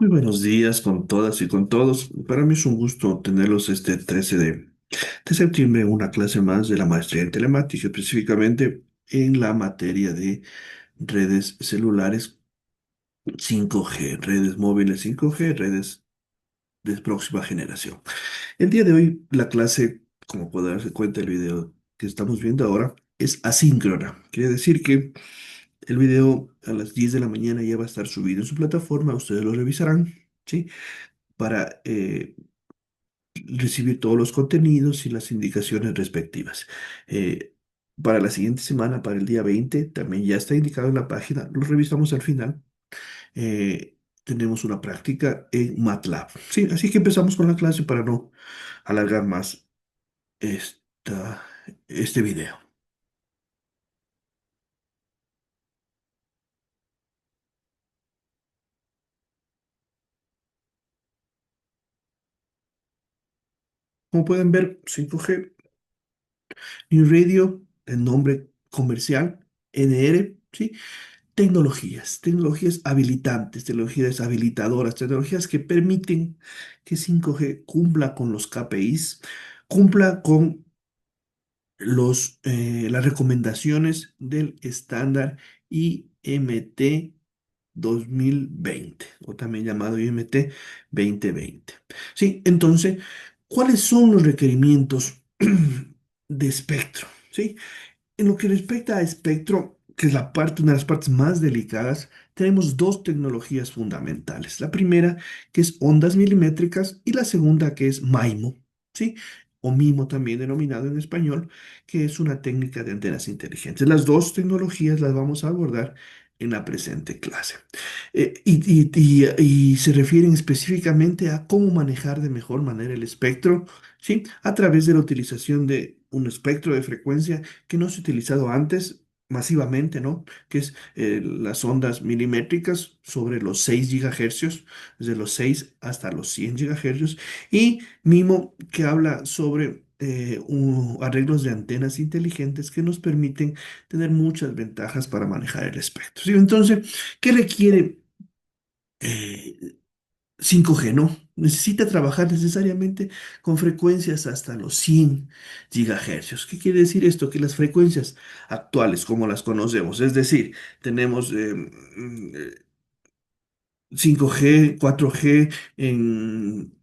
Muy buenos días con todas y con todos. Para mí es un gusto tenerlos este 13 de septiembre en una clase más de la maestría en telemática, específicamente en la materia de redes celulares 5G, redes móviles 5G, redes de próxima generación. El día de hoy la clase, como puede darse cuenta el video que estamos viendo ahora, es asíncrona. Quiere decir que el video a las 10 de la mañana ya va a estar subido en su plataforma, ustedes lo revisarán. ¿Sí? Para recibir todos los contenidos y las indicaciones respectivas. Eh, para la siguiente semana, para el día 20 también ya está indicado en la página, lo revisamos al final. Tenemos una práctica en MATLAB. Sí, así que empezamos con la clase para no alargar más esta, este video. Como pueden ver, 5G New Radio, el nombre comercial, NR, ¿sí? Tecnologías habilitantes, tecnologías habilitadoras, tecnologías que permiten que 5G cumpla con los KPIs, cumpla con las recomendaciones del estándar IMT 2020, o también llamado IMT 2020. Sí, entonces, ¿cuáles son los requerimientos de espectro? ¿Sí? En lo que respecta a espectro, que es una de las partes más delicadas, tenemos dos tecnologías fundamentales. La primera, que es ondas milimétricas, y la segunda, que es MIMO, ¿sí? O MIMO también denominado en español, que es una técnica de antenas inteligentes. Las dos tecnologías las vamos a abordar en la presente clase. Y se refieren específicamente a cómo manejar de mejor manera el espectro, ¿sí? A través de la utilización de un espectro de frecuencia que no se ha utilizado antes masivamente, ¿no? Que es las ondas milimétricas sobre los 6 gigahercios, desde los 6 hasta los 100 gigahercios, y MIMO, que habla sobre arreglos de antenas inteligentes que nos permiten tener muchas ventajas para manejar el espectro. ¿Sí? Entonces, ¿qué requiere 5G? No, necesita trabajar necesariamente con frecuencias hasta los 100 gigahercios. ¿Qué quiere decir esto? Que las frecuencias actuales, como las conocemos, es decir, tenemos 5G, 4G en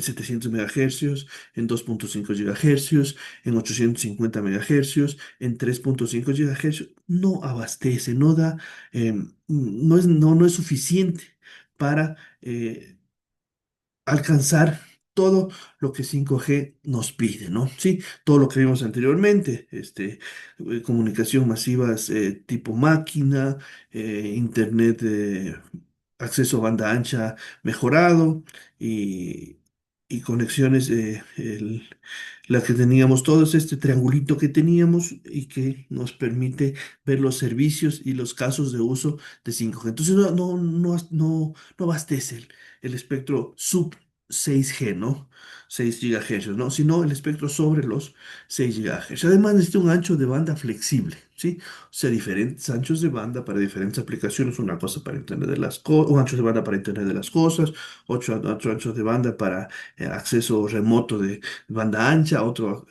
700 megahercios, en 2.5 gigahercios, en 850 megahercios, en 3.5 gigahercios, no abastece, no da, no es suficiente para alcanzar todo lo que 5G nos pide, ¿no? Sí, todo lo que vimos anteriormente, comunicación masivas tipo máquina, internet de acceso a banda ancha mejorado y, y conexiones, la que teníamos todos, este triangulito que teníamos y que nos permite ver los servicios y los casos de uso de 5G. Entonces no abastece el espectro sub 6G, ¿no? 6 gigahercios, ¿no? Sino el espectro sobre los 6 gigahercios. Además, necesita un ancho de banda flexible, ¿sí? O sea, diferentes anchos de banda para diferentes aplicaciones. Una cosa para Internet de las cosas, un ancho de banda para Internet de las cosas, otro ancho de banda para acceso remoto de banda ancha, otro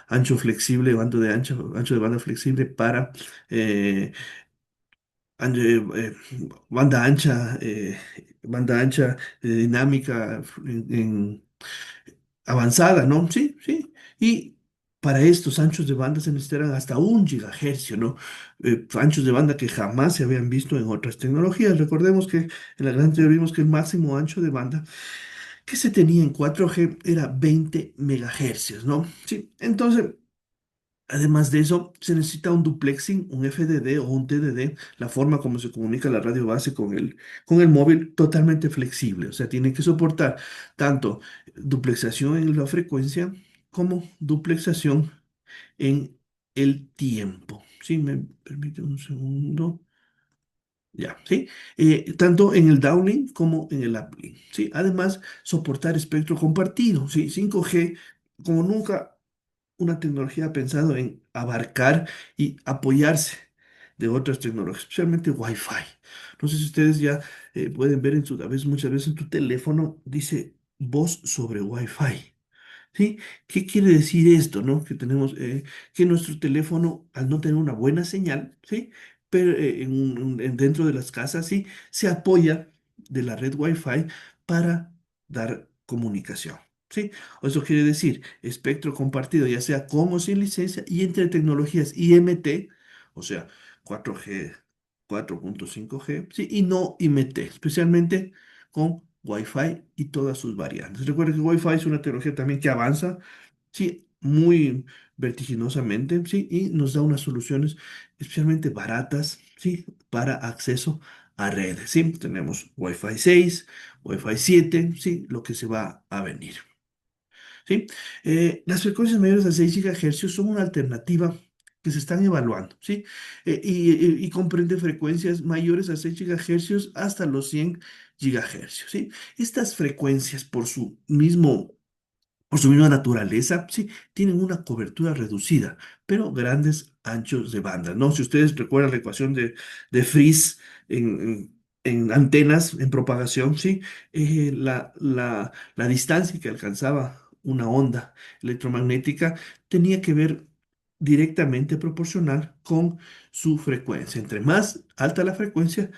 ancho flexible, ancho de banda flexible para eh, an- eh, eh, banda ancha dinámica avanzada, ¿no? Sí, sí. Y para estos anchos de banda se necesitarán hasta 1 gigahercio, ¿no? Anchos de banda que jamás se habían visto en otras tecnologías. Recordemos que en la gran teoría vimos que el máximo ancho de banda que se tenía en 4G era 20 megahercios, ¿no? Sí, entonces, además de eso, se necesita un duplexing, un FDD o un TDD, la forma como se comunica la radio base con el móvil, totalmente flexible. O sea, tiene que soportar tanto duplexación en la frecuencia como duplexación en el tiempo. ¿Sí? ¿Me permite un segundo? Ya, ¿sí? Tanto en el downlink como en el uplink, ¿sí? Además, soportar espectro compartido, ¿sí? 5G, como nunca una tecnología ha pensado en abarcar y apoyarse de otras tecnologías, especialmente Wi-Fi. No sé si ustedes ya pueden ver muchas veces en tu teléfono dice voz sobre Wi-Fi. ¿Sí? ¿Qué quiere decir esto, no? Que tenemos que nuestro teléfono, al no tener una buena señal, ¿sí? Pero dentro de las casas, sí, se apoya de la red Wi-Fi para dar comunicación, ¿sí? Eso quiere decir espectro compartido, ya sea con o sin licencia, y entre tecnologías IMT, o sea, 4G, 4.5G, ¿sí? Y no IMT, especialmente con Wi-Fi y todas sus variantes. Recuerden que Wi-Fi es una tecnología también que avanza, sí, muy vertiginosamente, sí, y nos da unas soluciones especialmente baratas, sí, para acceso a redes, sí. Tenemos Wi-Fi 6, Wi-Fi 7, sí, lo que se va a venir. ¿Sí? Las frecuencias mayores a 6 GHz son una alternativa que se están evaluando, ¿sí? Y comprende frecuencias mayores a 6 GHz hasta los 100 GHz, ¿sí? Estas frecuencias, por su misma naturaleza, sí, tienen una cobertura reducida, pero grandes anchos de banda, ¿no? Si ustedes recuerdan la ecuación de Friis en antenas, en propagación, sí, la distancia que alcanzaba una onda electromagnética tenía que ver directamente proporcional con su frecuencia. Entre más alta la frecuencia,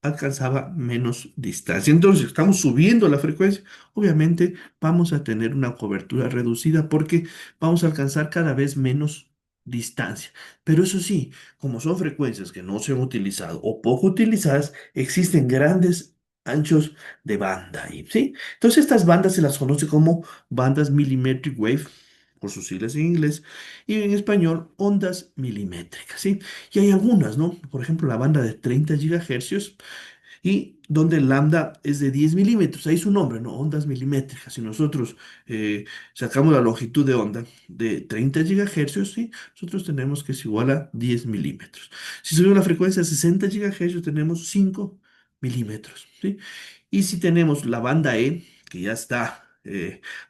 alcanzaba menos distancia. Entonces, estamos subiendo la frecuencia, obviamente vamos a tener una cobertura reducida porque vamos a alcanzar cada vez menos distancia. Pero eso sí, como son frecuencias que no se han utilizado o poco utilizadas, existen grandes anchos de banda ahí, ¿sí? Entonces estas bandas se las conoce como bandas millimetric wave, por sus siglas en inglés, y en español ondas milimétricas, ¿sí? Y hay algunas, ¿no? Por ejemplo, la banda de 30 GHz y donde el lambda es de 10 milímetros, ahí su nombre, ¿no? Ondas milimétricas. Si nosotros sacamos la longitud de onda de 30 gigahercios, ¿sí? Nosotros tenemos que es igual a 10 milímetros. Si subimos la frecuencia a 60 gigahercios, tenemos 5 milímetros, ¿sí? Y si tenemos la banda E, que ya está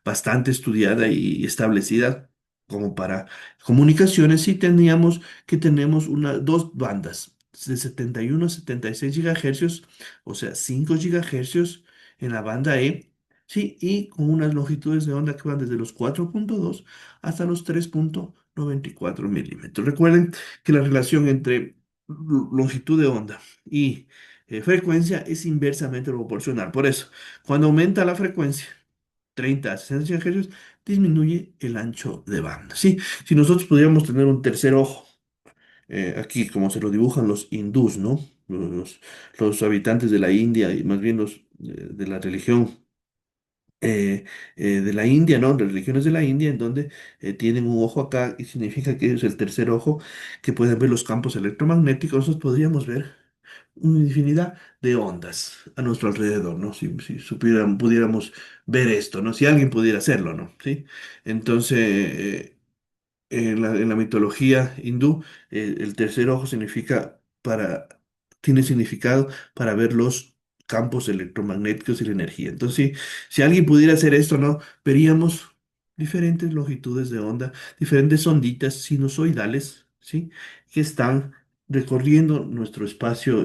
bastante estudiada y establecida como para comunicaciones, sí teníamos que tenemos dos bandas de 71 a 76 gigahercios, o sea, 5 gigahercios en la banda E, sí, y con unas longitudes de onda que van desde los 4.2 hasta los 3.94 milímetros. Recuerden que la relación entre longitud de onda y frecuencia es inversamente proporcional. Por eso, cuando aumenta la frecuencia, 30 a 60 GHz, disminuye el ancho de banda. ¿Sí? Si nosotros pudiéramos tener un tercer ojo, aquí como se lo dibujan los hindús, ¿no? Los habitantes de la India y más bien los de la religión de la India, ¿no? Las religiones de la India, en donde tienen un ojo acá y significa que es el tercer ojo que pueden ver los campos electromagnéticos. Nosotros podríamos ver una infinidad de ondas a nuestro alrededor, ¿no? Si pudiéramos ver esto, ¿no? Si alguien pudiera hacerlo, ¿no? ¿Sí? Entonces, en la mitología hindú, el tercer ojo tiene significado para ver los campos electromagnéticos y la energía. Entonces, si alguien pudiera hacer esto, ¿no? Veríamos diferentes longitudes de onda, diferentes onditas sinusoidales, ¿sí? Que están recorriendo nuestro espacio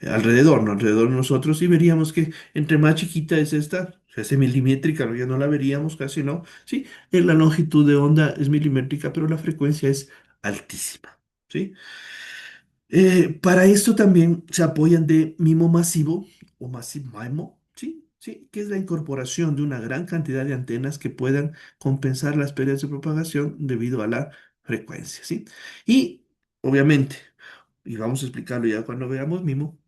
alrededor, ¿no? Alrededor de nosotros y veríamos que entre más chiquita es esta, se hace milimétrica, ¿no? Ya no la veríamos casi, ¿no? Sí, la longitud de onda es milimétrica, pero la frecuencia es altísima, ¿sí? Para esto también se apoyan de mimo masivo o massive MIMO, ¿sí? ¿Sí? Que es la incorporación de una gran cantidad de antenas que puedan compensar las pérdidas de propagación debido a la frecuencia, ¿sí? Y obviamente, y vamos a explicarlo ya cuando veamos mimo,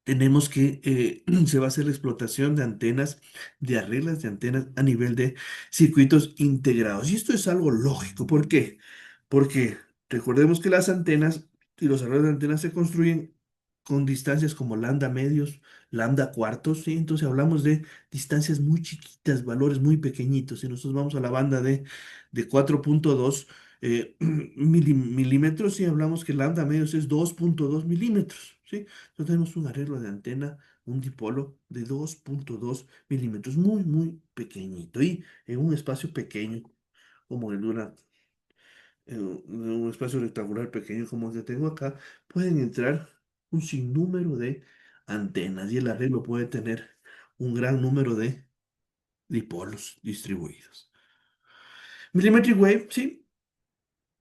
tenemos que, se va a hacer la explotación de antenas, de arreglas de antenas a nivel de circuitos integrados. Y esto es algo lógico. ¿Por qué? Porque recordemos que las antenas y los arreglos de antenas se construyen con distancias como lambda medios, lambda cuartos, ¿sí? Entonces hablamos de distancias muy chiquitas, valores muy pequeñitos. Si nosotros vamos a la banda de 4.2 milímetros, y hablamos que lambda medios es 2.2 milímetros, ¿sí? Entonces tenemos un arreglo de antena, un dipolo de 2.2 milímetros, muy pequeñito y en un espacio pequeño como el de una. en un espacio rectangular pequeño como el que tengo acá, pueden entrar un sinnúmero de antenas y el arreglo puede tener un gran número de dipolos distribuidos. Millimetric wave, sí,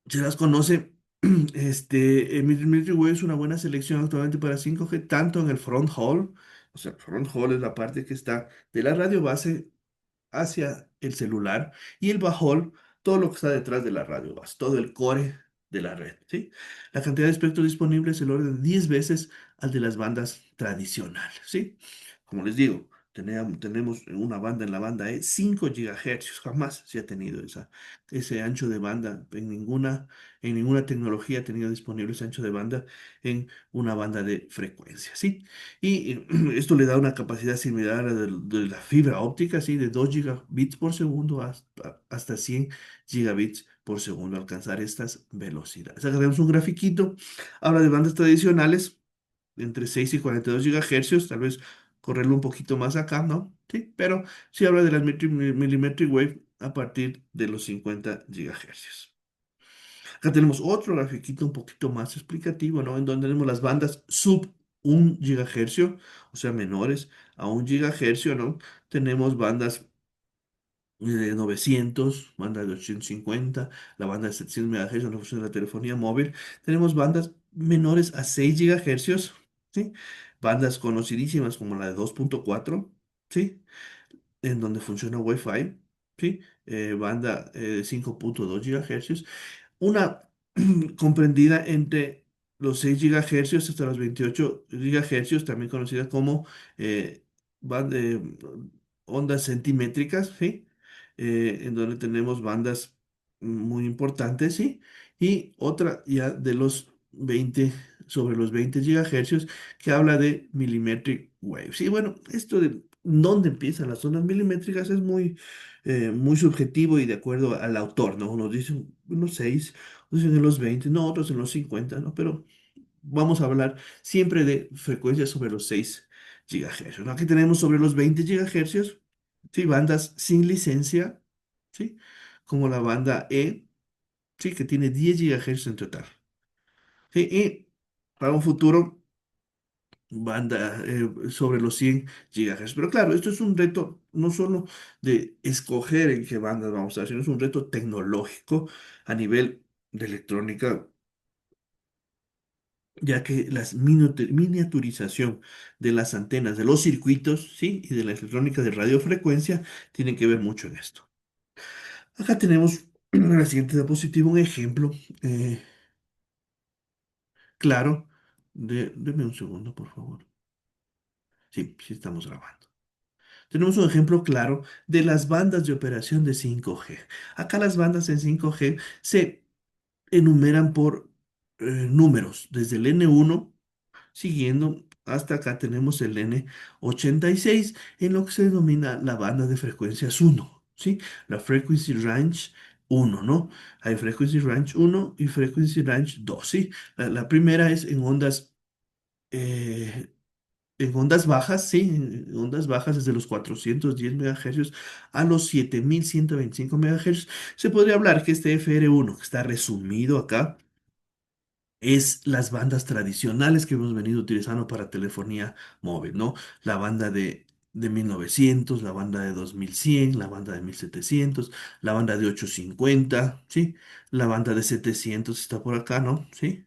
se las conoce. Millimetric wave es una buena selección actualmente para 5G, tanto en el front haul, o sea, el front haul es la parte que está de la radio base hacia el celular y el bajol, todo lo que está detrás de la radio base, todo el core de la red, ¿sí? La cantidad de espectro disponible es el orden de 10 veces al de las bandas tradicionales, ¿sí? Como les digo, tenemos una banda en la banda E 5 GHz, jamás se ha tenido ese ancho de banda en ninguna tecnología ha tenido disponible ese ancho de banda en una banda de frecuencia, ¿sí? Y esto le da una capacidad similar a de la fibra óptica, ¿sí? De 2 gigabits por segundo hasta 100 gigabits por segundo, alcanzar estas velocidades. Acá tenemos un grafiquito, habla de bandas tradicionales entre 6 y 42 gigahercios, tal vez correrlo un poquito más acá, ¿no? Sí, pero sí habla de las millimetric wave a partir de los 50 gigahercios. Acá tenemos otro grafiquito un poquito más explicativo, ¿no? En donde tenemos las bandas sub 1 gigahercio, o sea, menores a 1 gigahercio, ¿no? Tenemos bandas de 900, banda de 850, la banda de 700 MHz en la función de la telefonía móvil. Tenemos bandas menores a 6 gigahercios, ¿sí? Bandas conocidísimas como la de 2.4, ¿sí? En donde funciona Wi-Fi, ¿sí? Banda de 5.2 gigahercios, una comprendida entre los 6 gigahercios hasta los 28 gigahercios, también conocida como eh, ondas centimétricas, ¿sí? En donde tenemos bandas muy importantes, ¿sí? Y otra ya de los 20, sobre los 20 gigahercios, que habla de millimetric wave. Sí, bueno, esto de dónde empiezan las ondas milimétricas es muy subjetivo y de acuerdo al autor, ¿no? Unos dicen unos 6, otros dicen en los 20, no, otros en los 50, ¿no? Pero vamos a hablar siempre de frecuencias sobre los 6 gigahercios, ¿no? Aquí tenemos sobre los 20 gigahercios, ¿sí? Bandas sin licencia, ¿sí? Como la banda E, ¿sí? Que tiene 10 gigahercios en total, ¿sí? Y para un futuro banda sobre los 100 gigahercios. Pero claro, esto es un reto no solo de escoger en qué bandas vamos a hacer, sino es un reto tecnológico a nivel de electrónica, ya que la miniaturización de las antenas, de los circuitos, ¿sí? Y de la electrónica de radiofrecuencia tienen que ver mucho en esto. Acá tenemos en la siguiente diapositiva un ejemplo claro Deme un segundo, por favor. Sí, sí estamos grabando. Tenemos un ejemplo claro de las bandas de operación de 5G. Acá las bandas en 5G se enumeran por números, desde el N1 siguiendo hasta acá tenemos el N86 en lo que se denomina la banda de frecuencias 1, ¿sí? La Frequency Range 1, ¿no? Hay Frequency Range 1 y Frequency Range 2, ¿sí? La primera es eh, en ondas bajas, sí, en ondas bajas desde los 410 MHz a los 7125 MHz. Se podría hablar que este FR1, que está resumido acá, es las bandas tradicionales que hemos venido utilizando para telefonía móvil, ¿no? La banda de 1900, la banda de 2100, la banda de 1700, la banda de 850, ¿sí? La banda de 700 está por acá, ¿no? ¿Sí?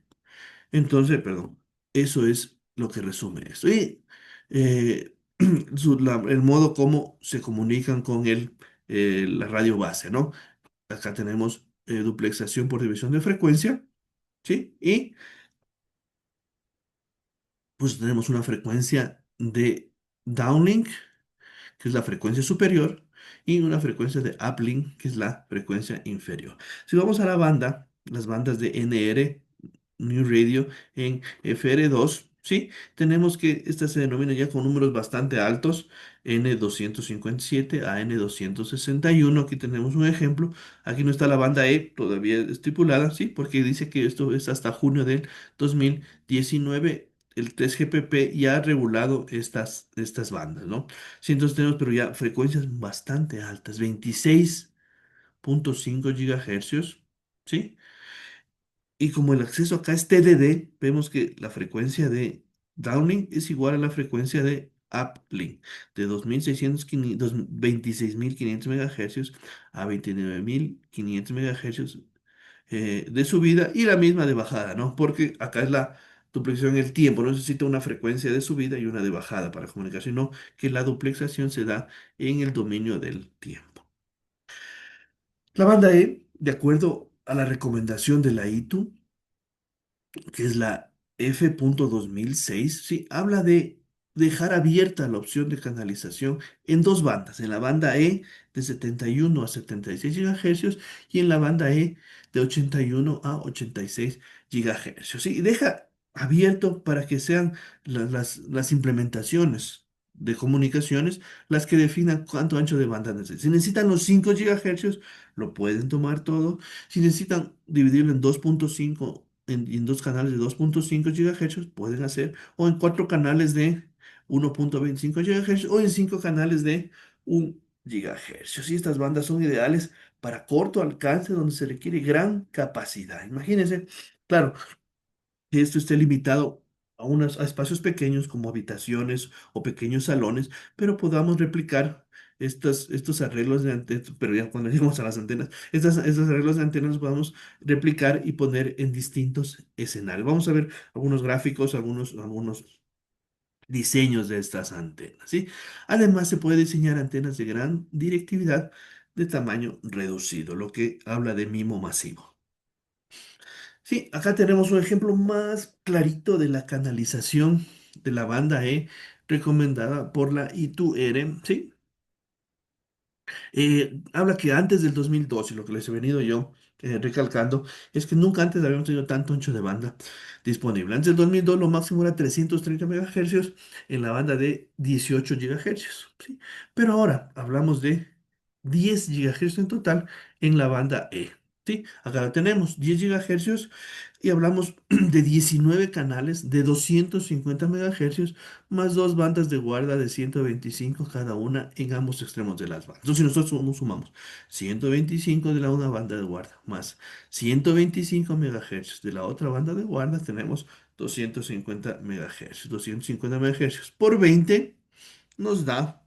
Entonces, perdón, eso es lo que resume esto. Y el modo como se comunican con la radio base, ¿no? Acá tenemos duplexación por división de frecuencia, ¿sí? Y pues tenemos una frecuencia de downlink, que es la frecuencia superior, y una frecuencia de uplink, que es la frecuencia inferior. Si vamos a la banda, las bandas de NR, New Radio, en FR2, ¿sí? Tenemos que esta se denomina ya con números bastante altos, N257 a N261. Aquí tenemos un ejemplo. Aquí no está la banda E todavía estipulada, ¿sí? Porque dice que esto es hasta junio del 2019. El 3GPP ya ha regulado estas bandas, ¿no? Sí, entonces tenemos, pero ya frecuencias bastante altas, 26.5 gigahercios, ¿sí? Y como el acceso acá es TDD, vemos que la frecuencia de downlink es igual a la frecuencia de uplink, de 26.500 MHz a 29.500 MHz de subida y la misma de bajada, ¿no? Porque acá es la duplexación en el tiempo, no necesita una frecuencia de subida y una de bajada para comunicación, sino que la duplexación se da en el dominio del tiempo. La banda E, de acuerdo a la recomendación de la ITU, que es la F.2006, sí, habla de dejar abierta la opción de canalización en dos bandas, en la banda E de 71 a 76 GHz y en la banda E de 81 a 86 GHz. Sí, y deja abierto para que sean las implementaciones de comunicaciones las que definan cuánto ancho de banda necesitan. Si necesitan los 5 GHz, lo pueden tomar todo. Si necesitan dividirlo en 2.5 en dos canales de 2.5 GHz, pueden hacer, o en cuatro canales de 1.25 GHz, o en cinco canales de 1 GHz. Y estas bandas son ideales para corto alcance, donde se requiere gran capacidad. Imagínense, claro, que esto esté limitado a espacios pequeños como habitaciones o pequeños salones, pero podamos replicar estos arreglos de antenas, pero ya cuando lleguemos a las antenas, estos arreglos de antenas los podemos replicar y poner en distintos escenarios. Vamos a ver algunos gráficos, algunos diseños de estas antenas, ¿sí? Además, se puede diseñar antenas de gran directividad de tamaño reducido, lo que habla de MIMO masivo. Sí, acá tenemos un ejemplo más clarito de la canalización de la banda E recomendada por la I2R, ¿sí? Habla que antes del 2012, lo que les he venido yo recalcando, es que nunca antes habíamos tenido tanto ancho de banda disponible. Antes del 2002 lo máximo era 330 MHz en la banda de 18 GHz, ¿sí? Pero ahora hablamos de 10 GHz en total en la banda E. Sí, acá lo tenemos, 10 GHz y hablamos de 19 canales de 250 MHz más dos bandas de guarda de 125 cada una en ambos extremos de las bandas. Entonces, si nosotros sumamos 125 de la una banda de guarda más 125 MHz de la otra banda de guarda, tenemos 250 MHz. 250 MHz por 20 nos da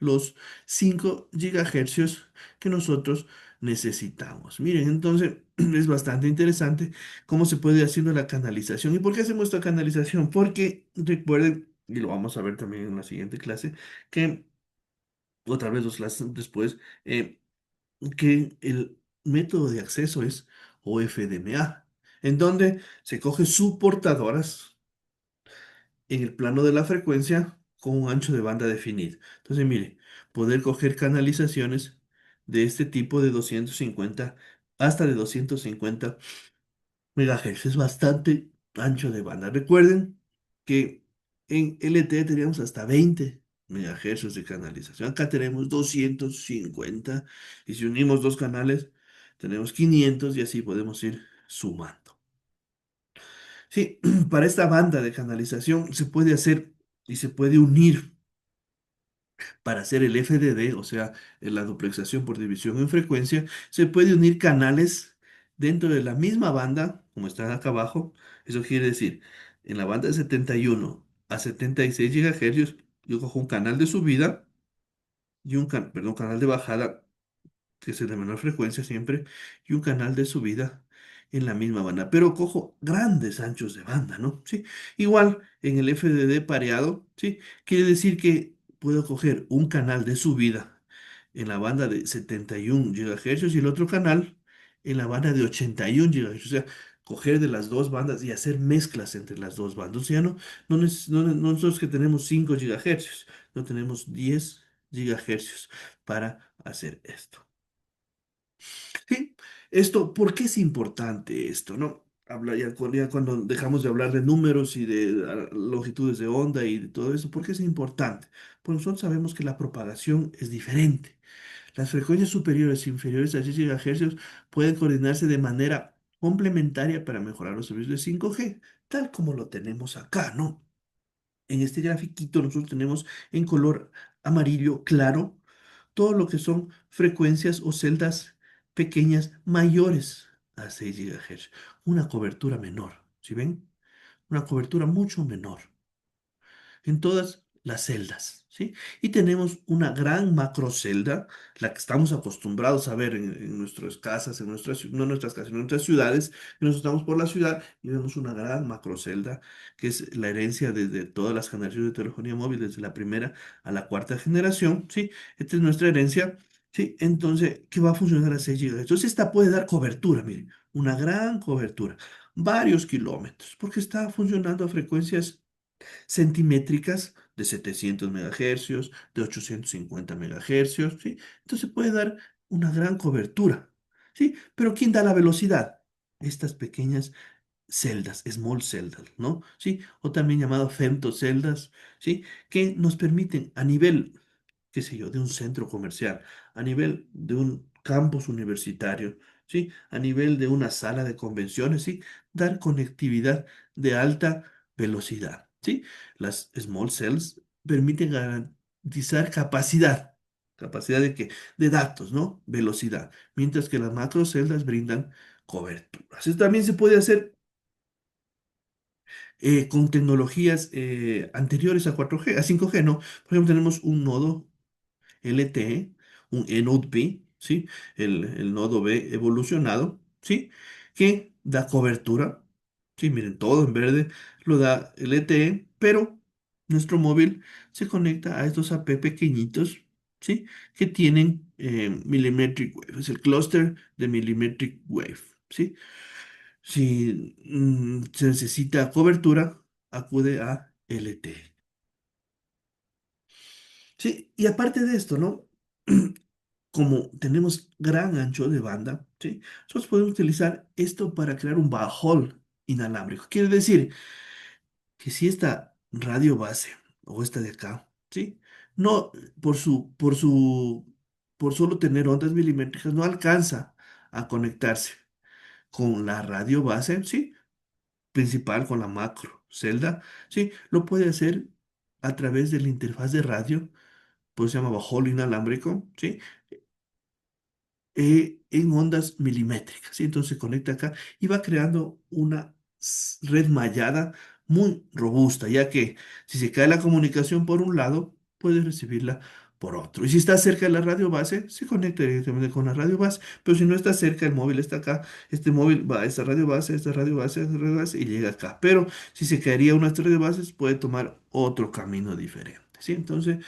los 5 gigahercios que nosotros necesitamos. Miren, entonces es bastante interesante cómo se puede ir haciendo la canalización. ¿Y por qué hacemos esta canalización? Porque recuerden, y lo vamos a ver también en la siguiente clase, que otra vez dos clases después, que el método de acceso es OFDMA, en donde se coge subportadoras en el plano de la frecuencia con un ancho de banda definido. Entonces, mire, poder coger canalizaciones de este tipo de 250 hasta de 250 megahertz. Es bastante ancho de banda. Recuerden que en LTE teníamos hasta 20 megahertz de canalización. Acá tenemos 250 y si unimos dos canales tenemos 500 y así podemos ir sumando. Sí, para esta banda de canalización se puede hacer y se puede unir para hacer el FDD, o sea, la duplexación por división en frecuencia, se puede unir canales dentro de la misma banda, como están acá abajo. Eso quiere decir, en la banda de 71 a 76 GHz, yo cojo un canal de subida y perdón, canal de bajada que es el de menor frecuencia siempre, y un canal de subida en la misma banda. Pero cojo grandes anchos de banda, ¿no? Sí. Igual en el FDD pareado, ¿sí? Quiere decir que puedo coger un canal de subida en la banda de 71 GHz y el otro canal en la banda de 81 GHz. O sea, coger de las dos bandas y hacer mezclas entre las dos bandas. O sea, no nosotros que tenemos 5 GHz, no tenemos 10 GHz para hacer esto. Sí, esto, ¿por qué es importante esto, no? Ya cuando dejamos de hablar de números y de longitudes de onda y de todo eso, ¿por qué es importante? Pues nosotros sabemos que la propagación es diferente. Las frecuencias superiores e inferiores a 10 GHz pueden coordinarse de manera complementaria para mejorar los servicios de 5G, tal como lo tenemos acá, ¿no? En este grafiquito nosotros tenemos en color amarillo claro todo lo que son frecuencias o celdas pequeñas mayores a 6 GHz. Una cobertura menor, ¿sí ven? Una cobertura mucho menor en todas las celdas, ¿sí? Y tenemos una gran macrocelda, la que estamos acostumbrados a ver en nuestras casas, en nuestras, no en nuestras casas, en nuestras ciudades, y nos estamos por la ciudad y vemos una gran macrocelda, que es la herencia desde todas las generaciones de telefonía móvil, desde la primera a la cuarta generación, ¿sí? Esta es nuestra herencia, ¿sí? Entonces, ¿qué va a funcionar a 6 GHz? Entonces, esta puede dar cobertura, miren, una gran cobertura, varios kilómetros, porque está funcionando a frecuencias centimétricas de 700 megahercios, de 850 megahercios, ¿sí? Entonces puede dar una gran cobertura, ¿sí? Pero ¿quién da la velocidad? Estas pequeñas celdas, small celdas, ¿no? ¿Sí? O también llamado femtoceldas, ¿sí? Que nos permiten a nivel, qué sé yo, de un centro comercial, a nivel de un campus universitario, ¿sí? A nivel de una sala de convenciones, ¿sí? Dar conectividad de alta velocidad, ¿sí? Las small cells permiten garantizar capacidad de qué? De datos, ¿no? Velocidad, mientras que las macroceldas brindan coberturas. Esto también se puede hacer con tecnologías anteriores a 4G, a 5G, ¿no? Por ejemplo, tenemos un nodo LTE, un eNode B, ¿sí? El nodo B evolucionado, ¿sí? Que da cobertura, ¿sí? Miren, todo en verde lo da LTE, pero nuestro móvil se conecta a estos AP pequeñitos, ¿sí? Que tienen millimetric wave, es el clúster de millimetric wave, ¿sí? Si se necesita cobertura, acude a LTE. Sí, y aparte de esto, ¿no? Como tenemos gran ancho de banda, ¿sí? Nosotros podemos utilizar esto para crear un bajol inalámbrico. Quiere decir que si esta radio base o esta de acá, ¿sí? No, por solo tener ondas milimétricas, no alcanza a conectarse con la radio base, ¿sí? Principal, con la macro celda, ¿sí? Lo puede hacer a través de la interfaz de radio, pues se llama bajol inalámbrico, ¿sí? En ondas milimétricas, ¿sí? Entonces se conecta acá y va creando una red mallada muy robusta, ya que si se cae la comunicación por un lado, puede recibirla por otro. Y si está cerca de la radio base, se conecta directamente con la radio base. Pero si no está cerca, el móvil está acá, este móvil va a esta radio base, a esta radio base, a esta radio base y llega acá. Pero si se caería una de estas radio bases, puede tomar otro camino diferente, ¿sí? Entonces,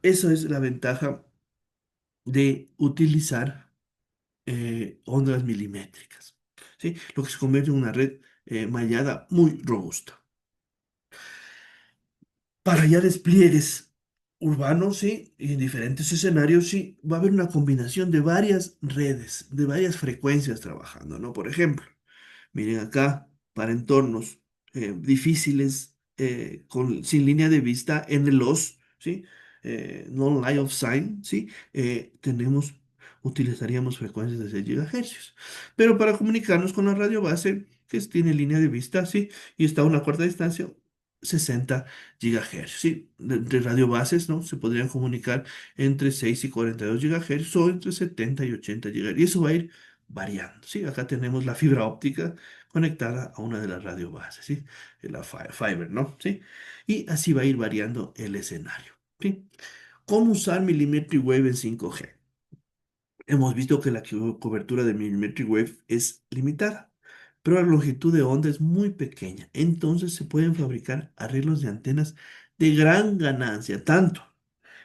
eso es la ventaja de utilizar ondas milimétricas, ¿sí? Lo que se convierte en una red mallada muy robusta. Para ya despliegues urbanos, ¿sí? Y en diferentes escenarios, sí, va a haber una combinación de varias redes, de varias frecuencias trabajando, ¿no? Por ejemplo, miren acá, para entornos difíciles, sin línea de vista en el OS, ¿sí? Non-line of sight, ¿sí? Utilizaríamos frecuencias de 6 GHz. Pero para comunicarnos con la radio base, tiene línea de vista, ¿sí? Y está a una corta distancia, 60 GHz, ¿sí? De radio bases, ¿no? Se podrían comunicar entre 6 y 42 GHz o entre 70 y 80 GHz. Y eso va a ir variando, ¿sí? Acá tenemos la fibra óptica conectada a una de las radiobases, ¿sí? La fiber, ¿no? ¿Sí? Y así va a ir variando el escenario, ¿sí? ¿Cómo usar millimetric wave en 5G? Hemos visto que la cobertura de millimetric wave es limitada, pero la longitud de onda es muy pequeña. Entonces se pueden fabricar arreglos de antenas de gran ganancia, tanto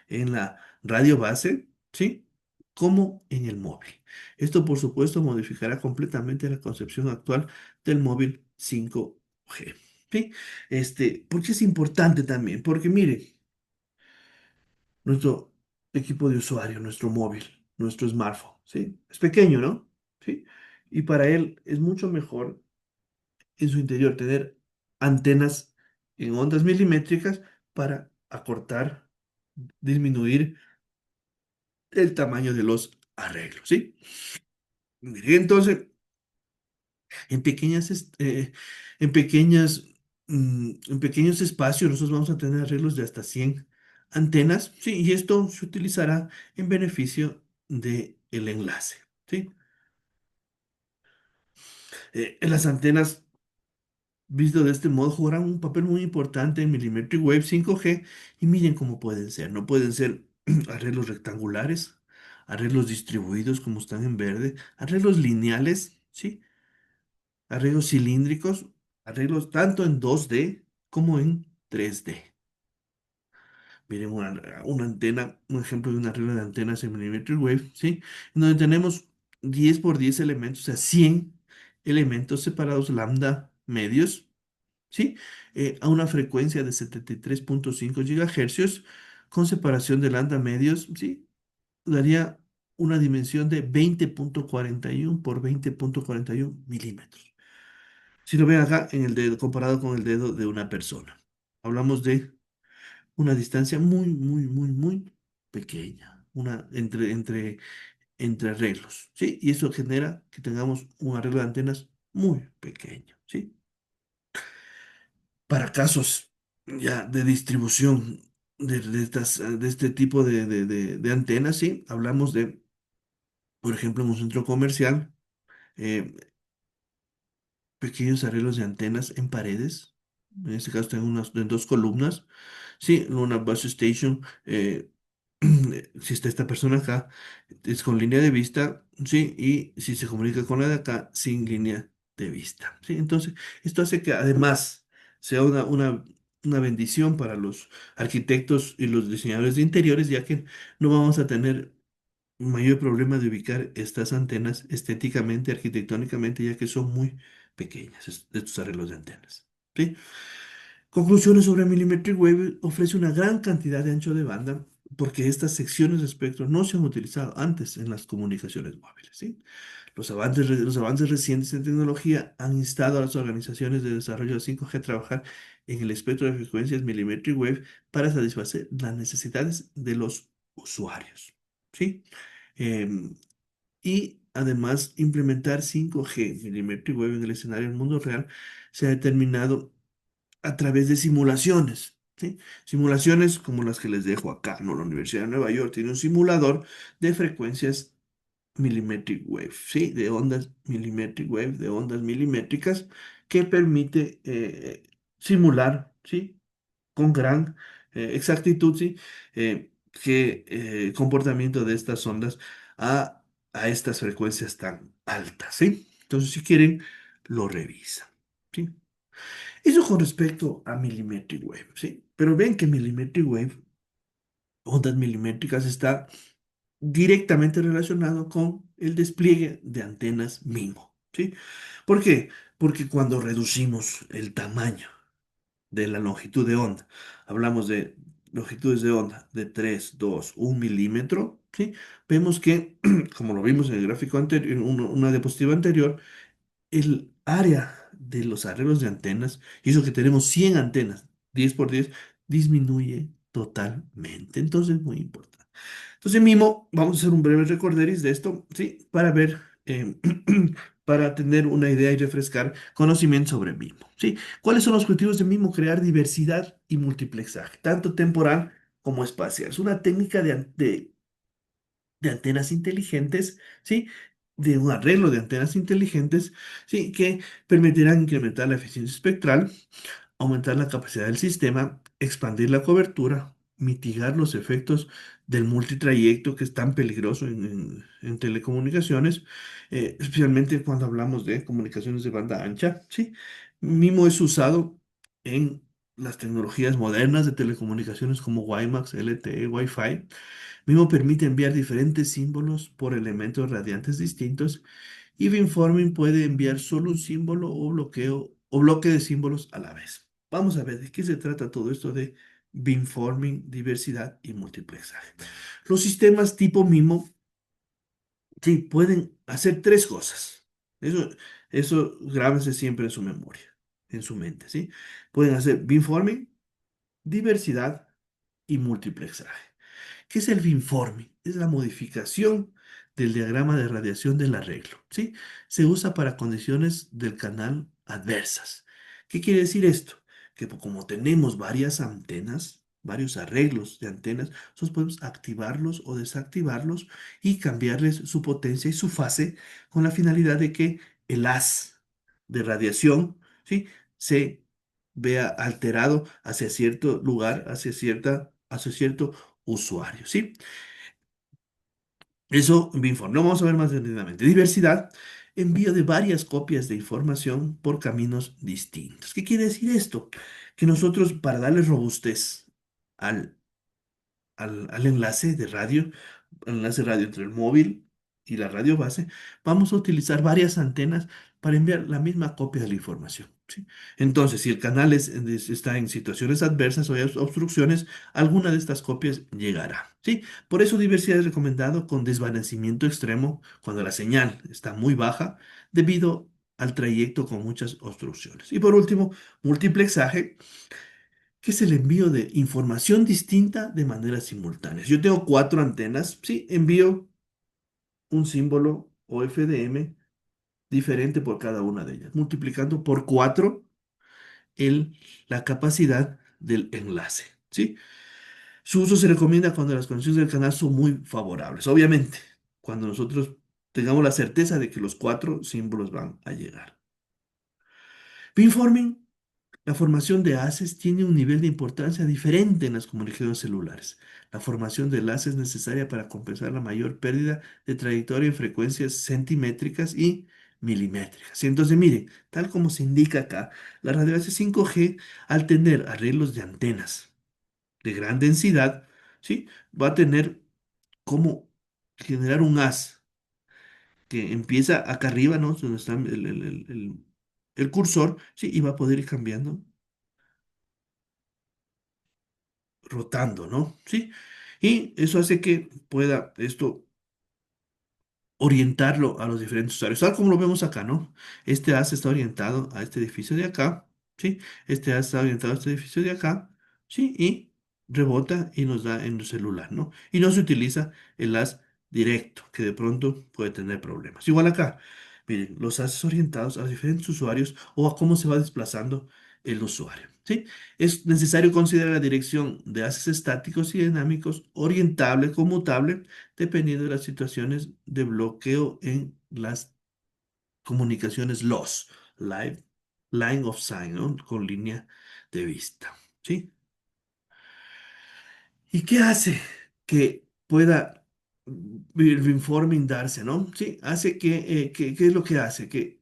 en la radio base, ¿sí? Como en el móvil. Esto, por supuesto, modificará completamente la concepción actual del móvil 5G, ¿sí? ¿Por qué es importante también? Porque mire, nuestro equipo de usuario, nuestro móvil, nuestro smartphone, ¿sí? Es pequeño, ¿no? ¿Sí? Y para él es mucho mejor en su interior tener antenas en ondas milimétricas para acortar, disminuir el tamaño de los arreglos, ¿sí? Entonces, en pequeñas, en pequeñas, en pequeños espacios nosotros vamos a tener arreglos de hasta 100 antenas, ¿sí? Y esto se utilizará en beneficio del enlace, ¿sí? Las antenas, visto de este modo, jugarán un papel muy importante en Millimetric Wave 5G y miren cómo pueden ser. No pueden ser arreglos rectangulares, arreglos distribuidos como están en verde, arreglos lineales, ¿sí? Arreglos cilíndricos, arreglos tanto en 2D como en 3D. Miren una antena, un ejemplo de una regla de antenas en millimeter wave, ¿sí? En donde tenemos 10 por 10 elementos, o sea, 100 elementos separados lambda medios, ¿sí? A una frecuencia de 73.5 gigahercios con separación de lambda medios, ¿sí? Daría una dimensión de 20.41 por 20.41 milímetros. Si lo ven acá en el dedo, comparado con el dedo de una persona. Hablamos de una distancia muy, muy, muy, muy pequeña, entre arreglos, ¿sí? Y eso genera que tengamos un arreglo de antenas muy pequeño, ¿sí? Para casos ya de distribución de este tipo de antenas, ¿sí? Hablamos de, por ejemplo, en un centro comercial, eh, pequeños arreglos de antenas en paredes. En este caso tengo en dos columnas. Sí, una base station. Si está esta persona acá, es con línea de vista, sí, y si se comunica con la de acá, sin línea de vista. Sí, entonces, esto hace que además sea una bendición para los arquitectos y los diseñadores de interiores, ya que no vamos a tener mayor problema de ubicar estas antenas estéticamente, arquitectónicamente, ya que son muy pequeñas estos arreglos de antenas. ¿Sí? Conclusiones sobre Millimetric Wave ofrece una gran cantidad de ancho de banda porque estas secciones de espectro no se han utilizado antes en las comunicaciones móviles. ¿Sí? Los avances recientes en tecnología han instado a las organizaciones de desarrollo de 5G a trabajar en el espectro de frecuencias Millimetric Wave para satisfacer las necesidades de los usuarios. ¿Sí? Em, y además implementar 5G Millimetric Wave en el escenario del mundo real se ha determinado a través de simulaciones. ¿Sí? Simulaciones como las que les dejo acá, ¿no? La Universidad de Nueva York tiene un simulador de frecuencias millimetric wave, ¿sí? De ondas millimetric wave, de ondas milimétricas, que permite simular, ¿sí? Con gran exactitud, ¿sí? Comportamiento de estas ondas a estas frecuencias tan altas, ¿sí? Entonces, si quieren, lo revisan, ¿sí? Eso con respecto a millimetric wave, ¿sí? Pero ven que millimetric wave, ondas milimétricas, está directamente relacionado con el despliegue de antenas MIMO, ¿sí? ¿Por qué? Porque cuando reducimos el tamaño de la longitud de onda, hablamos de longitudes de onda de 3, 2, 1 milímetro, ¿sí? Vemos que, como lo vimos en el gráfico anterior, en una diapositiva anterior, el área de los arreglos de antenas, y eso que tenemos 100 antenas, 10 por 10 disminuye totalmente. Entonces, muy importante. Entonces, Mimo, vamos a hacer un breve recorderis de esto, ¿sí? Para ver, para tener una idea y refrescar conocimiento sobre Mimo, ¿sí? ¿Cuáles son los objetivos de Mimo? Crear diversidad y multiplexaje, tanto temporal como espacial. Es una técnica de antenas inteligentes, ¿sí? De un arreglo de antenas inteligentes, ¿sí? Que permitirán incrementar la eficiencia espectral, aumentar la capacidad del sistema, expandir la cobertura, mitigar los efectos del multitrayecto que es tan peligroso en telecomunicaciones, especialmente cuando hablamos de comunicaciones de banda ancha, ¿sí? MIMO es usado en las tecnologías modernas de telecomunicaciones como WiMAX, LTE, Wi-Fi. MIMO permite enviar diferentes símbolos por elementos radiantes distintos y beamforming puede enviar solo un símbolo o bloqueo o bloque de símbolos a la vez. Vamos a ver de qué se trata todo esto de beamforming, diversidad y multiplexaje. Los sistemas tipo MIMO, sí, pueden hacer tres cosas. Eso grábese siempre en su memoria, en su mente, ¿sí? Pueden hacer beamforming, diversidad y multiplexaje. ¿Qué es el beamforming? Es la modificación del diagrama de radiación del arreglo, ¿sí? Se usa para condiciones del canal adversas. ¿Qué quiere decir esto? Que como tenemos varias antenas, varios arreglos de antenas, nosotros podemos activarlos o desactivarlos y cambiarles su potencia y su fase con la finalidad de que el haz de radiación, ¿sí? Se vea alterado hacia cierto lugar, hacia cierto usuario, ¿sí? Eso en Binform. No vamos a ver más detenidamente. Diversidad, envío de varias copias de información por caminos distintos. ¿Qué quiere decir esto? Que nosotros, para darle robustez al al enlace de radio, al enlace radio entre el móvil y la radio base, vamos a utilizar varias antenas para enviar la misma copia de la información, ¿sí? Entonces, si el canal está en situaciones adversas o hay obstrucciones, alguna de estas copias llegará, ¿sí? Por eso diversidad es recomendado con desvanecimiento extremo cuando la señal está muy baja debido al trayecto con muchas obstrucciones. Y por último, multiplexaje, que es el envío de información distinta de manera simultánea. Yo tengo cuatro antenas, sí, envío un símbolo o FDM diferente por cada una de ellas, multiplicando por cuatro la capacidad del enlace, ¿sí? Su uso se recomienda cuando las condiciones del canal son muy favorables. Obviamente, cuando nosotros tengamos la certeza de que los cuatro símbolos van a llegar. Beamforming. La formación de haces tiene un nivel de importancia diferente en las comunicaciones celulares. La formación de enlaces es necesaria para compensar la mayor pérdida de trayectoria en frecuencias centimétricas y milimétricas. Y entonces, mire, tal como se indica acá, la radiolancia 5G, al tener arreglos de antenas de gran densidad, ¿sí? Va a tener como generar un haz que empieza acá arriba, ¿no? Donde está el cursor, ¿sí? Y va a poder ir cambiando rotando, ¿no? Sí. Y eso hace que pueda esto orientarlo a los diferentes usuarios, tal como lo vemos acá, ¿no? Este haz está orientado a este edificio de acá, ¿sí? Este haz está orientado a este edificio de acá, ¿sí? Y rebota y nos da en el celular, ¿no? Y no se utiliza el haz directo, que de pronto puede tener problemas. Igual acá, miren, los haces orientados a diferentes usuarios o a cómo se va desplazando el usuario, ¿sí? Es necesario considerar la dirección de haces estáticos y dinámicos, orientable, conmutable, dependiendo de las situaciones de bloqueo en las comunicaciones LOS, Live, Line of Sight, ¿no? Con línea de vista, ¿sí? ¿Y qué hace que pueda el beamforming darse, ¿no? Sí, hace ¿qué es lo que hace? ¿Qué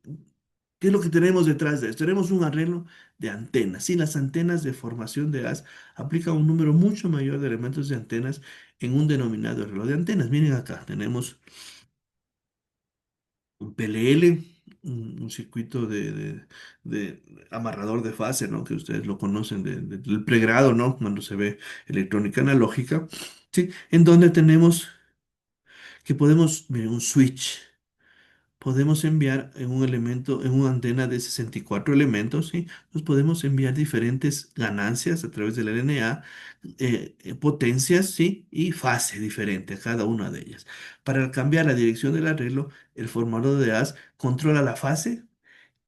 es lo que tenemos detrás de esto? Tenemos un arreglo de antenas. Sí, las antenas de formación de gas aplican un número mucho mayor de elementos de antenas en un denominado arreglo de antenas. Miren acá, tenemos un PLL, un circuito de amarrador de fase, ¿no? Que ustedes lo conocen del pregrado, ¿no? Cuando se ve electrónica analógica, ¿sí? En donde tenemos que podemos, miren, un switch. Podemos enviar en un elemento, en una antena de 64 elementos, ¿sí? Nos podemos enviar diferentes ganancias a través del LNA, potencias, ¿sí? Y fase diferente a cada una de ellas. Para cambiar la dirección del arreglo, el formador de haz controla la fase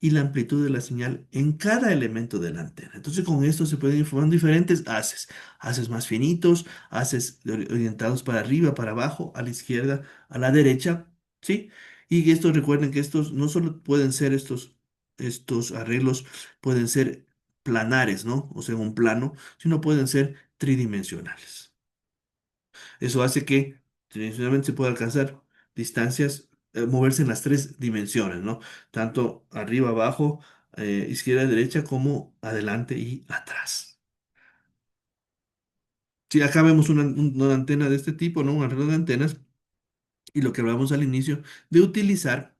y la amplitud de la señal en cada elemento de la antena. Entonces, con esto se pueden informar diferentes haces, haces más finitos, haces orientados para arriba, para abajo, a la izquierda, a la derecha, ¿sí? Y estos, recuerden que estos no solo pueden ser estos arreglos, pueden ser planares, ¿no? O sea, un plano, sino pueden ser tridimensionales. Eso hace que tridimensionalmente se pueda alcanzar distancias, moverse en las tres dimensiones, ¿no? Tanto arriba, abajo, izquierda, derecha, como adelante y atrás. Sí, acá vemos una antena de este tipo, ¿no? Un arreglo de antenas. Y lo que hablamos al inicio, de utilizar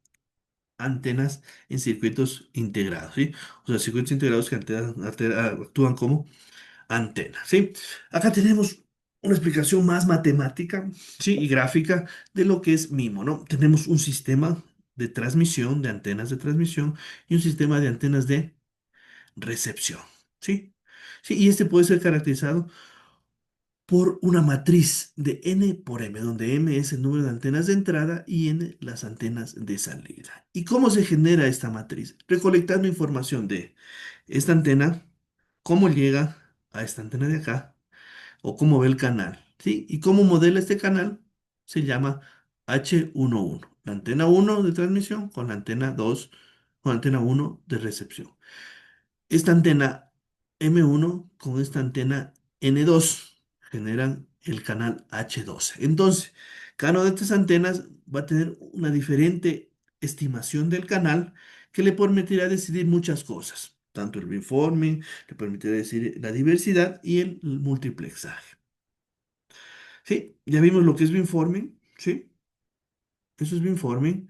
antenas en circuitos integrados, ¿sí? O sea, circuitos integrados que actúan como antena, ¿sí? Acá tenemos una explicación más matemática, ¿sí? Y gráfica de lo que es MIMO, ¿no? Tenemos un sistema de transmisión, de antenas de transmisión y un sistema de antenas de recepción, ¿sí? Sí, y este puede ser caracterizado por una matriz de n por m, donde m es el número de antenas de entrada y n las antenas de salida. ¿Y cómo se genera esta matriz? Recolectando información de esta antena, cómo llega a esta antena de acá, o cómo ve el canal, ¿sí? Y cómo modela este canal se llama H11, la antena 1 de transmisión con la antena 2 con antena uno de recepción. Esta antena M1 con esta antena N2 generan el canal H12. Entonces, cada una de estas antenas va a tener una diferente estimación del canal que le permitirá decidir muchas cosas, tanto el beamforming, le permitirá decidir la diversidad y el multiplexaje. Sí, ya vimos lo que es beamforming, sí, eso es beamforming.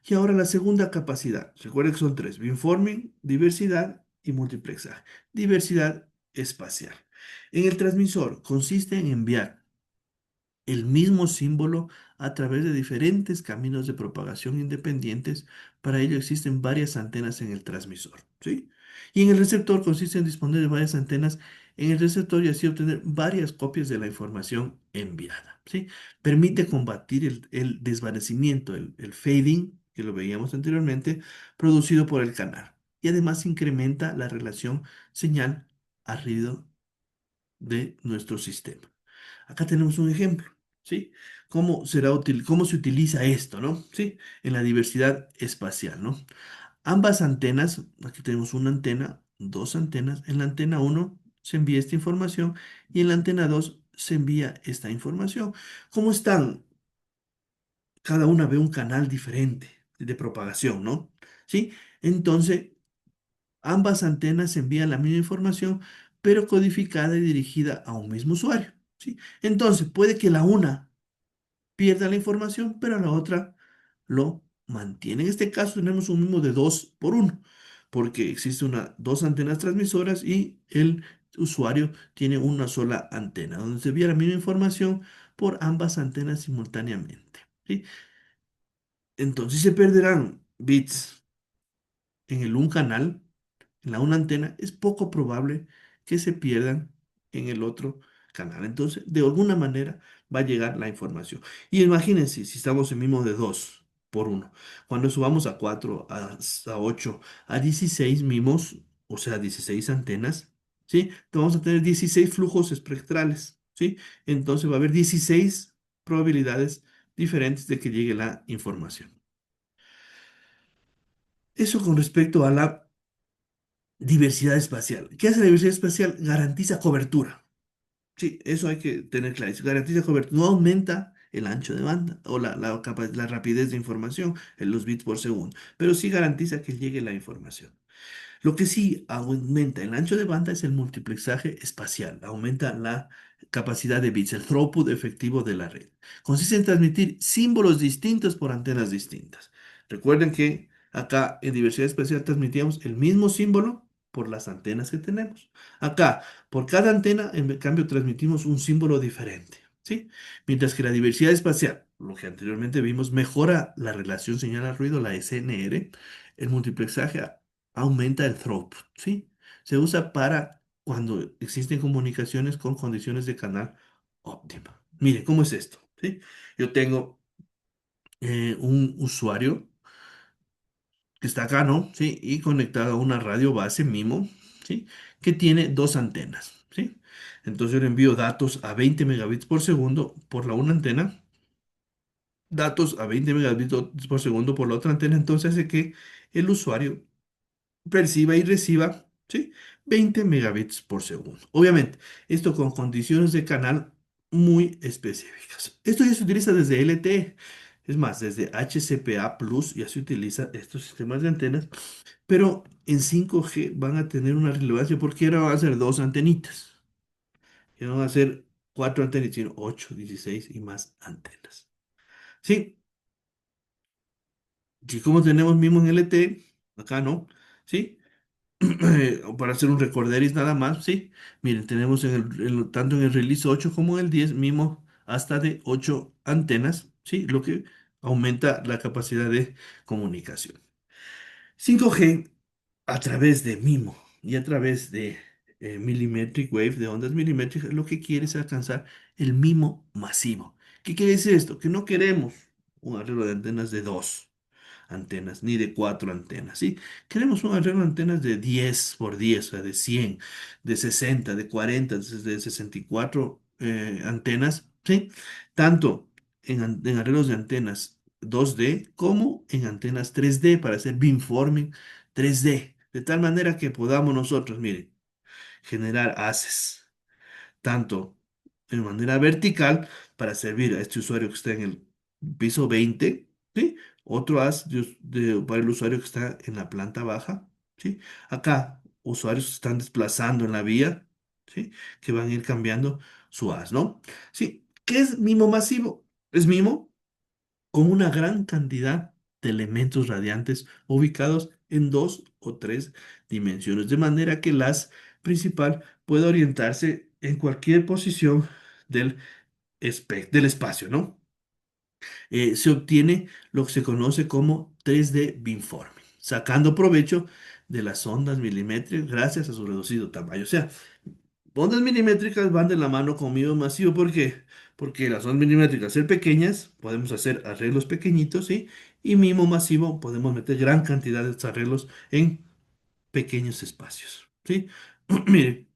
Y ahora la segunda capacidad. Recuerden que son tres: beamforming, diversidad y multiplexaje. Diversidad espacial. En el transmisor consiste en enviar el mismo símbolo a través de diferentes caminos de propagación independientes. Para ello existen varias antenas en el transmisor, ¿sí? Y en el receptor consiste en disponer de varias antenas en el receptor y así obtener varias copias de la información enviada, ¿sí? Permite combatir el desvanecimiento, el fading, que lo veíamos anteriormente, producido por el canal. Y además incrementa la relación señal a ruido de nuestro sistema. Acá tenemos un ejemplo, ¿sí? ¿Cómo se utiliza esto, ¿no? ¿Sí? En la diversidad espacial, ¿no? Ambas antenas, aquí tenemos una antena, dos antenas. En la antena uno se envía esta información y en la antena 2 se envía esta información. ¿Cómo están? Cada una ve un canal diferente de propagación, ¿no? ¿Sí? Entonces, ambas antenas envían la misma información, pero codificada y dirigida a un mismo usuario, ¿sí? Entonces, puede que la una pierda la información, pero la otra lo mantiene. En este caso tenemos un mismo de 2 por uno, porque existe dos antenas transmisoras y el usuario tiene una sola antena, donde se envía la misma información por ambas antenas simultáneamente, ¿sí? Entonces se perderán bits en el un canal, en la una antena, es poco probable que se pierdan en el otro canal. Entonces, de alguna manera va a llegar la información. Y imagínense, si estamos en mismo de 2 por uno, cuando subamos a 4, a 8, a 16 mimos, o sea, 16 antenas, ¿sí? Entonces vamos a tener 16 flujos espectrales, ¿sí? Entonces va a haber 16 probabilidades diferentes de que llegue la información. Eso con respecto a la diversidad espacial. ¿Qué hace la diversidad espacial? Garantiza cobertura. Sí, eso hay que tener claro. Garantiza cobertura. No aumenta el ancho de banda o la rapidez de información en los bits por segundo, pero sí garantiza que llegue la información. Lo que sí aumenta el ancho de banda es el multiplexaje espacial, aumenta la capacidad de bits, el throughput efectivo de la red. Consiste en transmitir símbolos distintos por antenas distintas. Recuerden que acá en diversidad espacial transmitíamos el mismo símbolo por las antenas que tenemos. Acá, por cada antena, en cambio, transmitimos un símbolo diferente, ¿sí? Mientras que la diversidad espacial, lo que anteriormente vimos, mejora la relación señal al ruido, la SNR. El multiplexaje aumenta el throughput, ¿sí? Se usa para cuando existen comunicaciones con condiciones de canal óptima. Mire, ¿cómo es esto? ¿Sí? Yo tengo un usuario que está acá, ¿no? ¿Sí? Y conectado a una radio base MIMO, ¿sí? Que tiene dos antenas, ¿sí? Entonces yo le envío datos a 20 megabits por segundo por la una antena, datos a 20 megabits por segundo por la otra antena, entonces hace que el usuario perciba y reciba, ¿sí? 20 megabits por segundo. Obviamente, esto con condiciones de canal muy específicas. Esto ya se utiliza desde LTE. Es más, desde HCPA Plus ya se utiliza estos sistemas de antenas, pero en 5G van a tener una relevancia porque ahora van a ser dos antenitas. Ya no van a ser cuatro antenas, sino 8, 16 y más antenas. Sí, y como tenemos mismo en LTE, acá no, ¿sí? O para hacer un recorderis nada más, sí. Miren, tenemos tanto en el release 8 como en el 10 mismo hasta de 8 antenas, sí, lo que aumenta la capacidad de comunicación. 5G a través de MIMO y a través de millimetric wave, de ondas milimétricas, lo que quiere es alcanzar el MIMO masivo. ¿Qué quiere decir esto? Que no queremos un arreglo de antenas de 2 antenas, ni de 4 antenas, ¿sí? Queremos un arreglo de antenas de 10 por 10, o sea, de 100, de 60, de 40, de 64 antenas, ¿sí? Tanto en arreglos de antenas 2D como en antenas 3D para hacer beamforming 3D, de tal manera que podamos nosotros, miren, generar haces tanto de manera vertical para servir a este usuario que está en el piso 20, ¿sí? Otro haz para el usuario que está en la planta baja, ¿sí? Acá, usuarios se están desplazando en la vía, ¿sí? Que van a ir cambiando su haz, ¿no? Sí, ¿qué es mimo masivo? Es mimo con una gran cantidad de elementos radiantes ubicados en dos o tres dimensiones, de manera que el haz principal puede orientarse en cualquier posición del, del espacio, ¿no? Se obtiene lo que se conoce como 3D beamforming, sacando provecho de las ondas milimétricas gracias a su reducido tamaño. O sea, ondas milimétricas van de la mano con mimo masivo. ¿Por qué? Porque las ondas milimétricas ser pequeñas, podemos hacer arreglos pequeñitos, ¿sí? Y mimo masivo, podemos meter gran cantidad de estos arreglos en pequeños espacios, ¿sí? Mire,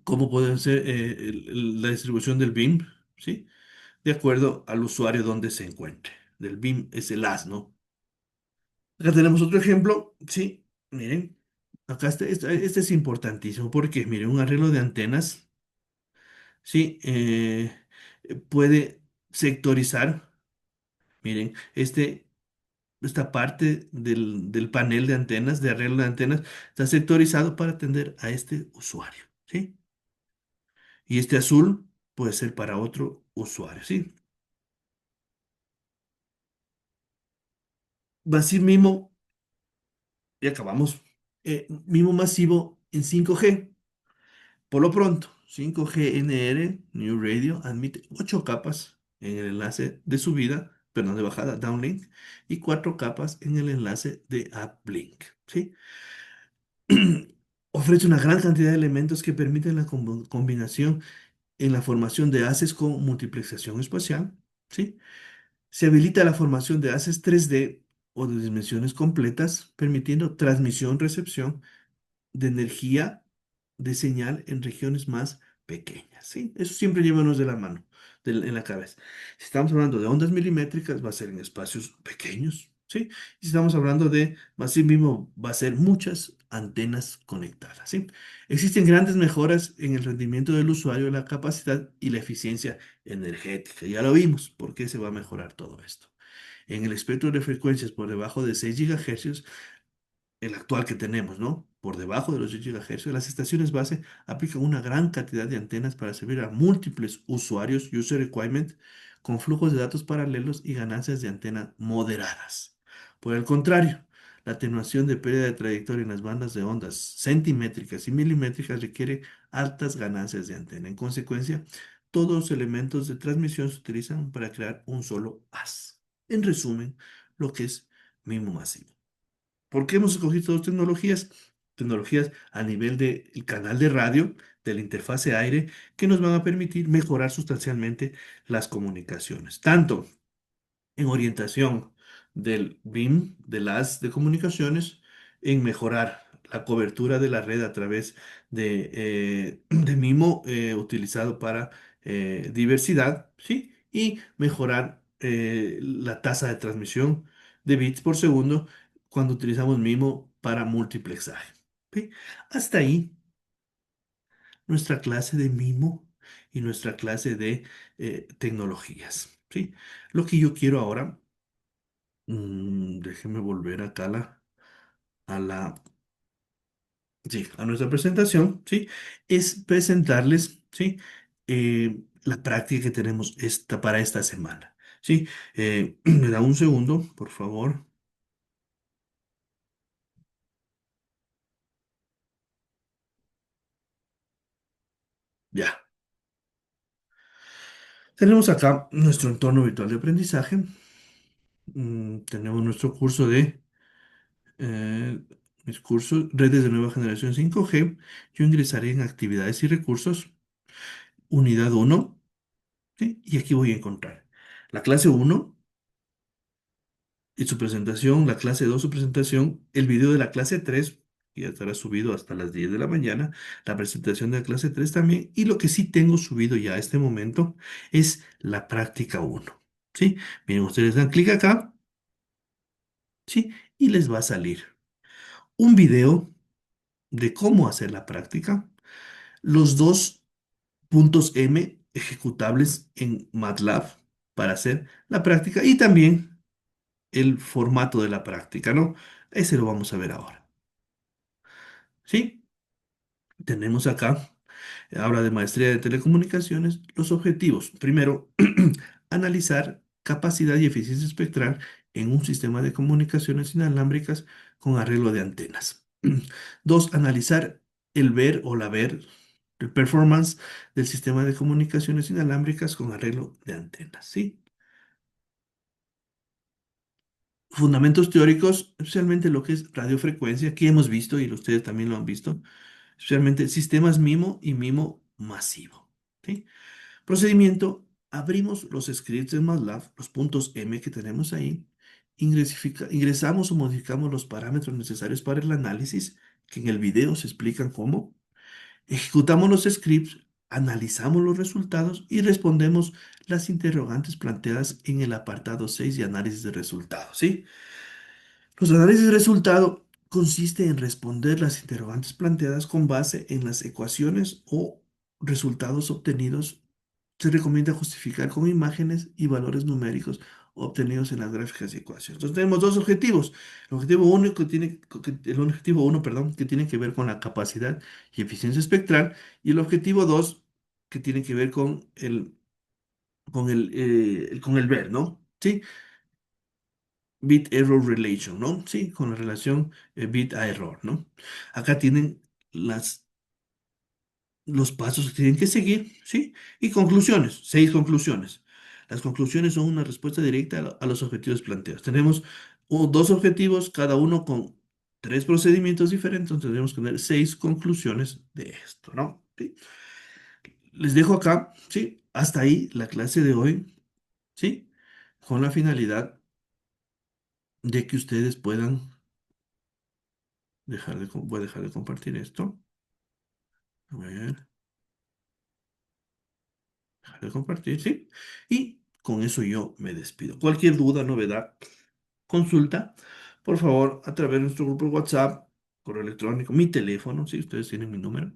¿cómo puede ser la distribución del BIM? ¿Sí? De acuerdo al usuario donde se encuentre. Del BIM es el as, ¿no? Acá tenemos otro ejemplo, ¿sí? Miren, acá este es importantísimo porque, miren, un arreglo de antenas. Sí, puede sectorizar. Miren, esta parte del panel de antenas, de arreglo de antenas, está sectorizado para atender a este usuario. ¿Sí? Y este azul puede ser para otro usuario. ¿Sí? Va a ser MIMO, y acabamos. MIMO masivo en 5G. Por lo pronto, 5G NR New Radio admite 8 capas en el enlace de subida, perdón, de bajada, downlink, y 4 capas en el enlace de uplink, ¿sí? Ofrece una gran cantidad de elementos que permiten la combinación en la formación de haces con multiplexación espacial, ¿sí? Se habilita la formación de haces 3D o de dimensiones completas, permitiendo transmisión-recepción de energía de señal en regiones más pequeñas, ¿sí? Eso siempre llévanos de la mano, en la cabeza. Si estamos hablando de ondas milimétricas, va a ser en espacios pequeños, ¿sí? Si estamos hablando de, así mismo, va a ser muchas antenas conectadas, ¿sí? Existen grandes mejoras en el rendimiento del usuario, la capacidad y la eficiencia energética. Ya lo vimos. ¿Por qué se va a mejorar todo esto? En el espectro de frecuencias por debajo de 6 GHz, el actual que tenemos, ¿no? Por debajo de los 10 GHz, las estaciones base aplican una gran cantidad de antenas para servir a múltiples usuarios, user requirement, con flujos de datos paralelos y ganancias de antena moderadas. Por el contrario, la atenuación de pérdida de trayectoria en las bandas de ondas centimétricas y milimétricas requiere altas ganancias de antena. En consecuencia, todos los elementos de transmisión se utilizan para crear un solo haz. En resumen, lo que es MIMO masivo. ¿Por qué hemos escogido dos tecnologías? Tecnologías a nivel del canal de radio, de la interfase aire, que nos van a permitir mejorar sustancialmente las comunicaciones, tanto en orientación del BIM, de las de comunicaciones, en mejorar la cobertura de la red a través de MIMO utilizado para diversidad, ¿sí? Y mejorar la tasa de transmisión de bits por segundo cuando utilizamos MIMO para multiplexaje. ¿Sí? Hasta ahí nuestra clase de MIMO y nuestra clase de tecnologías. ¿Sí? Lo que yo quiero ahora, déjeme volver acá a la, sí, a nuestra presentación, ¿sí? Es presentarles, ¿sí? La práctica que tenemos para esta semana, ¿sí? Me da un segundo, por favor. Ya. Tenemos acá nuestro entorno virtual de aprendizaje. Tenemos nuestro curso eh, mis cursos, redes de nueva generación 5G. Yo ingresaré en actividades y recursos, unidad uno, ¿sí? Y aquí voy a encontrar la clase uno y su presentación, la clase 2 su presentación, el video de la clase 3 que ya estará subido hasta las 10 de la mañana, la presentación de la clase 3 también, y lo que sí tengo subido ya a este momento es la práctica uno, ¿sí? Miren, ustedes dan clic acá ¿sí? Y les va a salir un video de cómo hacer la práctica, los dos puntos M ejecutables en MATLAB para hacer la práctica y también el formato de la práctica, ¿no? Ese lo vamos a ver ahora, ¿sí? Tenemos acá, habla de maestría de telecomunicaciones, los objetivos. Primero, analizar capacidad y eficiencia espectral en un sistema de comunicaciones inalámbricas con arreglo de antenas. Dos, analizar el ver o la ver, el performance del sistema de comunicaciones inalámbricas con arreglo de antenas, ¿sí? Fundamentos teóricos, especialmente lo que es radiofrecuencia, que hemos visto y ustedes también lo han visto, especialmente sistemas MIMO y MIMO masivo, ¿sí? Procedimiento, abrimos los scripts en MATLAB, los puntos M que tenemos ahí, ingresamos o modificamos los parámetros necesarios para el análisis, que en el video se explican cómo, ejecutamos los scripts, analizamos los resultados y respondemos las interrogantes planteadas en el apartado 6 de análisis de resultados, ¿sí? Los análisis de resultado consiste en responder las interrogantes planteadas con base en las ecuaciones o resultados obtenidos. Se recomienda justificar con imágenes y valores numéricos obtenidos en las gráficas y ecuaciones. Entonces tenemos dos objetivos. El objetivo uno, perdón, que tiene que ver con la capacidad y eficiencia espectral, y el objetivo 2 que tiene que ver con el ver, ¿no? ¿Sí? Bit error relation, ¿no? Sí, con la relación bit a error, ¿no? Acá tienen los pasos que tienen que seguir, ¿sí? Y conclusiones, 6 conclusiones. Las conclusiones son una respuesta directa a los objetivos planteados. Tenemos dos objetivos, cada uno con 3 procedimientos diferentes, entonces tenemos que tener 6 conclusiones de esto, ¿no? ¿Sí? Les dejo acá, ¿sí? Hasta ahí la clase de hoy, ¿sí? Con la finalidad de que ustedes puedan voy a dejar de compartir esto. A ver, dejar de compartir, ¿sí? Y con eso yo me despido. Cualquier duda, novedad, consulta, por favor, a través de nuestro grupo de WhatsApp, correo electrónico, mi teléfono, si ustedes tienen mi número,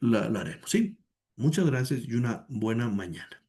la haremos, ¿sí? Muchas gracias y una buena mañana.